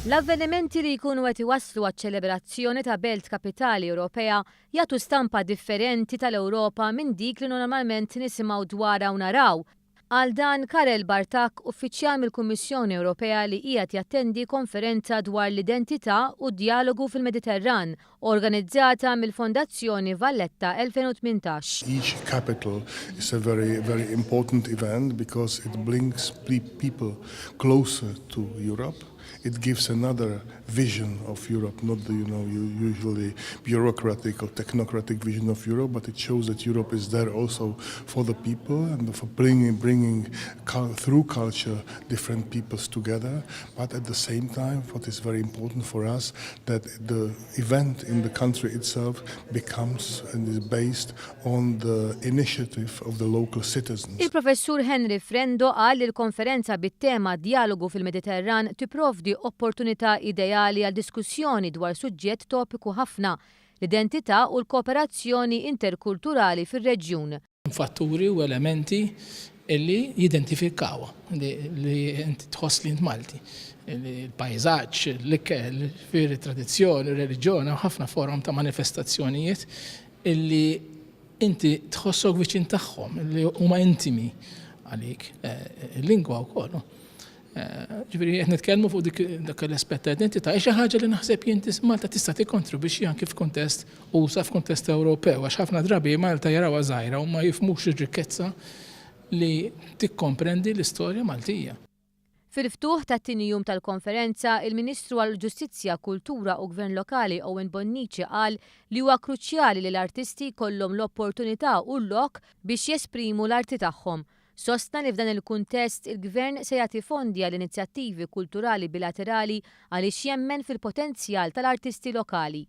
L-avvenimenti li jkunu qed iwasslu għaċ-ċelebrazzjoni ta' Belt Kapitali Ewropea jagħtu stampa differenti tal-Ewropa minn dik li normalment nisimgħu dwarha u naraw. Għal dan Karel Bartak, uffiċjal mill-Kummissjoni Ewropea li qiegħed jattendi konferenza dwar l-identità u d-dialogu fil-Mediterran, organizzata mill-Fondazzjoni Valletta 2018. Each capital is a very important event because it brings people closer to Europe. It gives another vision of Europe, not the usually bureaucratic or technocratic vision of Europe, but it shows that Europe is there also for the people and for bringing through culture different peoples together. But at the same time, what is very important for us, that the event in the country itself becomes and is based on the initiative of the local citizens. Il-professur Henry Frendo qal li l-konferenza bit-tema Dialogu fil-Mediterran tipprovdi opportunità ideali għal diskussjoni dwar suġġett topiku ħafna, l-identità u l-kooperazzjoni interkulturali fir-reġjun. Fatturi u elementi illi jidentifikawa li inti tħoss li int Malti. Il-pajzaġġ, l-ikel, il-tradizzjoni, il-reliġjoni, ħafna forum ta' manifestazzjonijiet illi inti tħossok viċin tagħhom, illi huma intimi għalik, il-lingwa wkoll. Ġifieri qed nitkellmu fuq dak l-aspett ta' identità, xi ħaġa li naħseb jien Malta tista' tikkontribwixxi anke f'kuntest usa f'kuntest Ewropew għax ħafna drabi Malta jarawha żgħira u ma jifhmux ir-rikkezza li tikkomprendi l-istorja Maltija. Fil-ftuħ tat-tieni jum tal-konferenza, il-Ministru għall-Ġustizzja, Kultura u Gvern Lokali Owen Bonnici qal li huwa kruċjali li l-artisti jkollhom l-opportunità u l-lok biex jesprimu l-arti tagħhom. Sostna li f'dan il-kuntest il-Gvern se jagħti fondi għal inizjattivi kulturali bilaterali għaliex jemmen fil-potenzjal tal-artisti lokali.